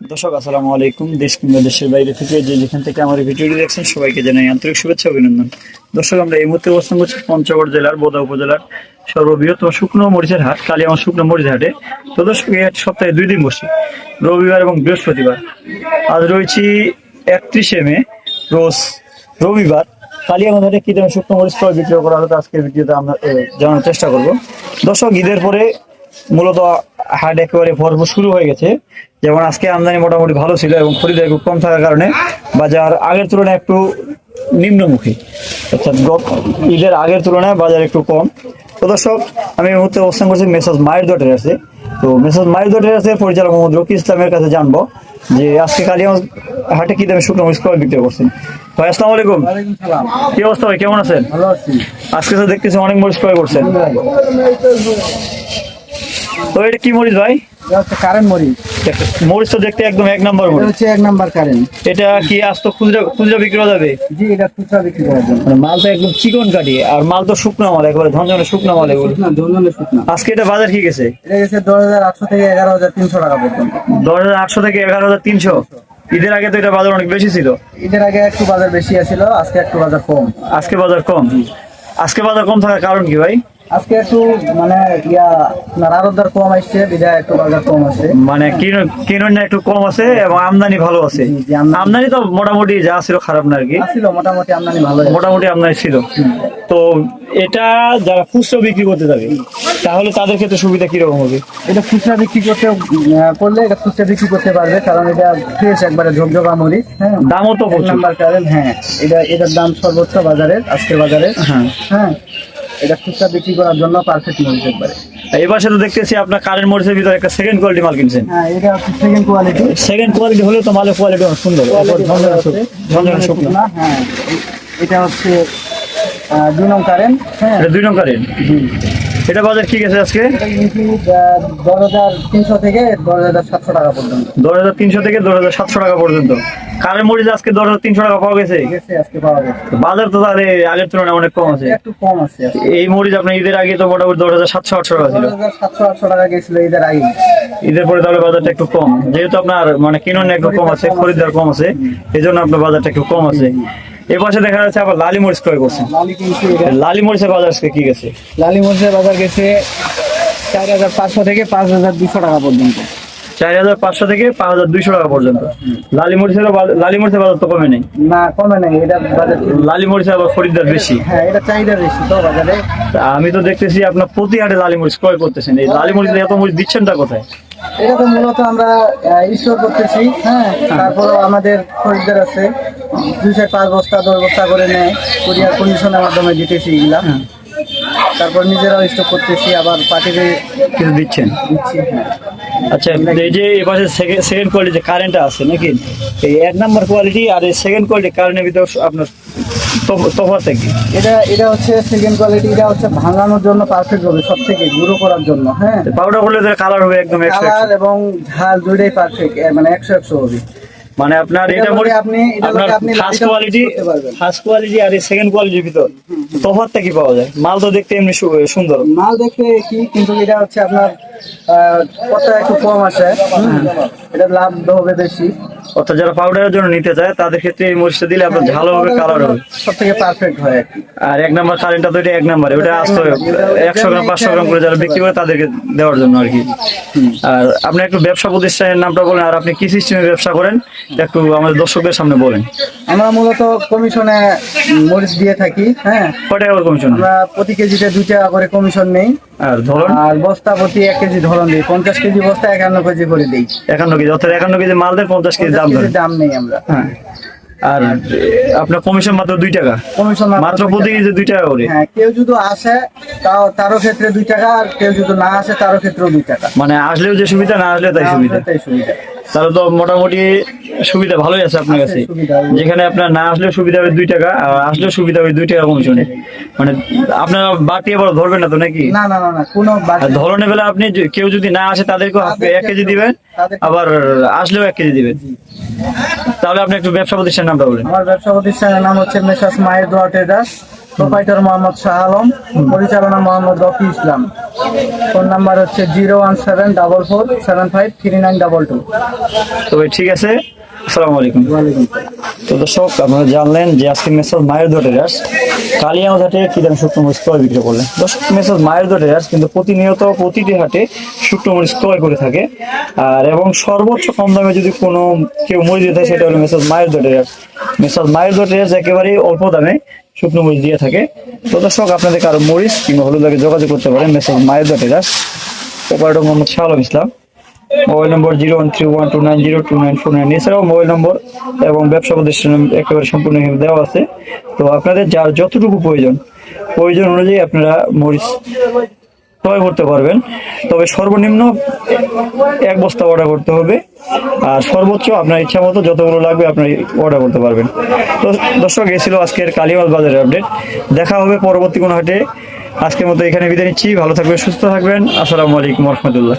দর্শক আসসালামু আলাইকুম। দেশ কিংবা দেশের বাইরে থেকে যেখান থেকে আমার এই ভিডিওটি দেখছেন সবাইকে জানাই আন্তরিক শুভেচ্ছা অভিনন্দন। দর্শক, আমরা এই মুহূর্তে অবস্থান করছি পঞ্চগড় জেলার বোদা উপজেলার সর্ববৃহত্তম শুকনো মরিচের হাট কালিয়াগঞ্জ শুকনো মরিচ হাটে। তো দর্শক, এই হাট সপ্তাহে 2 দিন বসে, রবিবার এবং বৃহস্পতিবার। আজ রয়েছি 31শে মে, রোজ রবিবার। কালিয়াগঞ্জ হাটে কি দামে শুকনো মরিচ ক্রয় বিক্রয় করা হতো আজকের ভিডিওতে আমরা জানার চেষ্টা করব। দর্শক, ঈদের পরে মূলত হাট একেবারে ভরপুর শুরু হয়ে গেছে। যেমন আজকে আমদানি মোটামুটি ভালো ছিল এবং খরিদ্দার একটু কম থাকার কারণে বাজার আগের তুলনায় একটু নিম্নমুখী, অর্থাৎ ঈদের আগের তুলনায় বাজার একটু কম। তো দর্শক, আমি এই মুহূর্তে অবস্থান করছি মেসাজ মায়ের দোয়াটের আছে। তো মেসাজ মায়ের দোয়াটের আছে পরিচালক মোহাম্মদ রকি ইসলামের কাছে জানবো যে আজকে কালিয়াগঞ্জ হাটে কি দামে শুকনো মরিচ ক্রয় বিক্রয় করছেন। ভাই আসসালামু আলাইকুম। কি অবস্থা ভাই, কেমন আছেন? ভালো আছি। আজকে তো দেখতেছি অনেক মরিচ ক্রয় করছেন। তো এটা কি মরিচ ভাই? কারেন্ট মরিচ। মরিচ তো দেখতে একদম এক নাম্বার মরিচ। হচ্ছে 1 নাম্বার কারেন্ট। এটা কি আজ তো খুচরা বিক্রি করা যাবে? জি, এটা খুচরা বিক্রি করার জন্য। মানে মাল তো একদম চিকন কাটি, আর মাল তো শুকনো মাল, একেবারে ঝনঝনে শুকনো মাল এগুলো। শুকনা, ধরনের শুকনা। আজকে এটা বাজার কি গেছে? এটা গেছে 10,800 থেকে 11,300 টাকা পর্যন্ত। 10,800 থেকে 11,300। ঈদের আগে তো এটা বাজার অনেক বেশি ছিল। ঈদের আগে একটু বাজার বেশি ছিল, আজকে একটু বাজার কম। আজকে বাজার কম। আজকে বাজার কম থাকার কারণ কি ভাই? আজকে একটু মানে আপনার আরোদার কম আসছে, বিধায় একটু বাজার কম আছে। মানে কিনুন একটু কম আছে এবং আমদানি ভালো আছে। জি, আমদানি তো মোটামুটি যা ছিল খারাপ না আর কি, ছিল মোটামুটি আমদানি ভালো। মোটামুটি আমদানি ছিল। তো এটা যারা খুচরো বিক্রি করতে যাবে তাহলে তাদের ক্ষেত্রে সুবিধা কিরকম হবে? এটা খুচরা বিক্রি করলে এটা খুচরা বিক্রি করতে পারবে, কারণ এটা ফ্রেশ একবারে ঝকঝকা মরিচ। হ্যাঁ, দামও তো 1 নাম্বার কারেন্ট। হ্যাঁ, এটার দাম সর্বোচ্চ বাজারের, আজকের বাজারে। হ্যাঁ হ্যাঁ, এটা খুচরা বিক্রি করার জন্য পারফেক্ট মরিচ একবারে। এবার তো দেখতেছি আপনার কারেন্ট মরিচের ভিতরে একটা সেকেন্ড কোয়ালিটি মাল কিনছেন। হ্যাঁ, এটা হচ্ছে সেকেন্ড কোয়ালিটি। সেকেন্ড কোয়ালিটি হলে তো মালের কোয়ালিটি অনেক সুন্দর, ঝনঝনে শুকনো। হ্যাঁ, এটা হচ্ছে 2 নং কারেন্ট। হ্যাঁ, এটা 2 নং কারেন্ট। এটা বাজার কি গেছে আজকে? এটা কিন্তু 10,300 থেকে 10,700 টাকা পর্যন্ত। 10,300 থেকে 10,700 টাকা পর্যন্ত কারেন্ট মরিচ আজকে 10,300 টাকা পাওয়া গেছে। আজকে পাওয়া গেছে। বাজার তো তাহলে আগের তুলনায় অনেক কম আছে। একটু কম আছে আজকে। এই মরিচ আপনার ঈদের আগে তো মোটামুটি 10,700-800 টাকা ছিল। 10,700-800 টাকা গেছিল ঈদের আগে। ঈদের পরে তাহলে বাজারটা একটু কম, যেহেতু আপনার মানে কিনুন একটু কম আছে, খরিদ্দার কম আছে, এই জন্য আপনার বাজারটা একটু কম আছে। এ পাশে দেখা যাচ্ছে আবার লালি মরিচ ক্রয় করছেন। লালি মরিচের বাজার আজকে কি গেছে? লালি মরিচের বাজার গেছে 4,500 থেকে 5,200 টাকা পর্যন্ত। 4,500 থেকে 5,200 টাকা পর্যন্ত। লালি মরিচের বাজার তো কমে নেই। না, কমে নাই। এটা বাজার লালি মরিচের আবার খরিদ্দার বেশি। হ্যাঁ, এটা চাহিদা বেশি তো বাজারে। আমি তো দেখতেছি আপনার প্রতি হাটে লালি মরিচ ক্রয় করতেছেন। এই লালি মরিচ এত মরিচ দিচ্ছেনটা কোথায়? এটা তো মূলত আমরা স্টোর করতেছি। হ্যাঁ, তারপরেও আমাদের খরিদ্দার আছে, 2-5 বস্তা 10 বস্তা করে নেয়, কুরিয়ার কন্ডিশনের মাধ্যমে দিতেছি এগুলা। তারপর নিজেরাও স্টক করতেছি, আবার পার্টিকে কিছু দিচ্ছেন। দিচ্ছি। হ্যাঁ। আচ্ছা, এই যে এপাশে সেকেন্ড কোয়ালিটি যে কারেন্টটা আছে নাকি, এই 1 নাম্বার কোয়ালিটি আর এই সেকেন্ড কোয়ালিটি কারেন্টের ভিতরে আপনার তফাৎটা কি? এটা হচ্ছে সেকেন্ড কোয়ালিটি। এটা হচ্ছে ভাঙানোর জন্য পারফেক্ট হবে, সব থেকে গুঁড়ো করার জন্য। হ্যাঁ, পাউডার করলে কালার হবে একদম 100। কালার এবং ঝাল দুইটাই পারফেক্ট, মানে 100 হবে। মানে আপনার এটা মরিচ আপনি ফার্স্ট কোয়ালিটি আর এই সেকেন্ড কোয়ালিটির ভিতর তফাৎটা কি পাওয়া যায়? মাল তো দেখতে এমনি সুন্দর, মাল দেখতে কি, কিন্তু এটা হচ্ছে আপনার কতটা একটু কম আছে। এটা লাভ হবে বেশি। অর্থাৎ যারা পাউডারের জন্য নিতে চায় তাদের ক্ষেত্রে এই মরিচটা দিলে আপনার ঝালও হবে, কালার হবে, সব থেকে পারফেক্ট হয় আর কি। আর 1 নাম্বার কারেন্টটা তো এটা 1 নাম্বারে, ওটা আসতে 100 গ্রাম 500 গ্রাম করে যারা বিক্রি করে তাদেরকে দেওয়ার জন্য আর কি। আর আপনি একটু ব্যবসা প্রতিষ্ঠানের নামটা বলেন, আর আপনি কি সিস্টেমে ব্যবসা করেন একটু আমাদের দর্শকদের সামনে বলেন। আমরা মূলত কমিশনে মরিচ দিয়ে থাকি। হ্যাঁ, কয় টাকা করে কমিশন? আমরা প্রতি কেজিতে 2 টাকা করে কমিশন নেই। আর ধরুন, আর বস্তা প্রতি 1 কেজি ধরন দিই। 50 কেজি বস্তা 51 কেজি করে দিই। 51 কেজি, অর্থাৎ 51 কেজি মাল দেয় 50 কেজি দাম ধরে। দাম নেই আমরা। হ্যাঁ, আর আপনার কমিশন মাত্র 2 টাকা। কমিশন মাত্র প্রতি কেজি 2 টাকা করে। হ্যাঁ, কেউ যদি আসে তারও ক্ষেত্রে 2 টাকা, আর কেউ যদি না আসে তারও ক্ষেত্রেও 2 টাকা। মানে আসলেও যে সুবিধা, না আসলে তাই সুবিধা। তাই সুবিধা। তাহলে তো মোটামুটি সুবিধা ভালোই আছে আপনার কাছে। যেখানে আপনার না আসলেও সুবিধা হবে 2 টাকা, আর আসলেও সুবিধা হবে 2 টাকা কমিশনে। মানে আপনারা বাড়তি আবার ধরবেন না তো নাকি? না না না না, কোনো ধরনের বেলা আপনি কেউ যদি না আসে তাদেরকেও 1 কেজি দিবেন, আবার আসলেও 1 কেজি দিবেন। তাহলে আপনি একটু ব্যবসা প্রতিষ্ঠানের নামটা বলেন। আমার ব্যবসা প্রতিষ্ঠানের নাম হচ্ছে মেসাজ মায়ের দোয়া ট্রেডার্স। প্রোপাইটর মোহাম্মদ শাহ আলম, পরিচালনা মোহাম্মদ রফি ইসলাম। ফোন নাম্বার হচ্ছে 01744753922। তো ভাই ঠিক আছে, আসসালামু আলাইকুম। ওয়ালাইকুম। তো দর্শক আপনারা জানলেন যে আজকে মেসেজ মায়ের দোটেরাস কালিয়াগঞ্জ হাটে কি দাম শুকনো মরিচ ক্রয় বিক্রি করলেন। দর্শক মেসেজ মায়ের দোটেরাস কিন্তু প্রতিনিয়ত প্রতিটি হাটে শুকনো মরিচ ক্রয় করে থাকে, আর এবং সর্বোচ্চ কম দামে যদি কোনো কেউ মরিচ দিয়ে থাকে সেটা হলো মেসেজ মায়ের দোটেরাস। মেসেজ মায়ের দোটেরাস একেবারেই অল্প দামে শুকনো মরিচ দিয়ে থাকে। তো দর্শক আপনাদের কারো মরিচ কিংবা হলুদ লাগে যোগাযোগ করতে পারেন মেসেজ মায়ের দোটেরাস। অপারেটর মোহাম্মদ শাহ আলম ইসলাম। মোবাইল নম্বর 0131290294 এছাড়াও মোবাইল নম্বর এবং ব্যবসা প্রতিষ্ঠান একেবারে সম্পূর্ণ দেওয়া আছে। তো আপনাদের যার যতটুকু প্রয়োজন অনুযায়ী আপনারা মরিচ ক্রয় করতে পারবেন। তবে সর্বনিম্ন 1 বস্তা অর্ডার করতে হবে, আর সর্বোচ্চ আপনার ইচ্ছা মতো যতগুলো লাগবে আপনি অর্ডার করতে পারবেন। তো দর্শক, এ ছিল আজকের কালিয়াগঞ্জ বাজারের আপডেট। দেখা হবে পরবর্তী কোনো হাটে। আজকের মতো এখানে বিদায় নিচ্ছি। ভালো থাকবেন, সুস্থ থাকবেন। আসসালামু আলাইকুম রহমতুল্লাহ।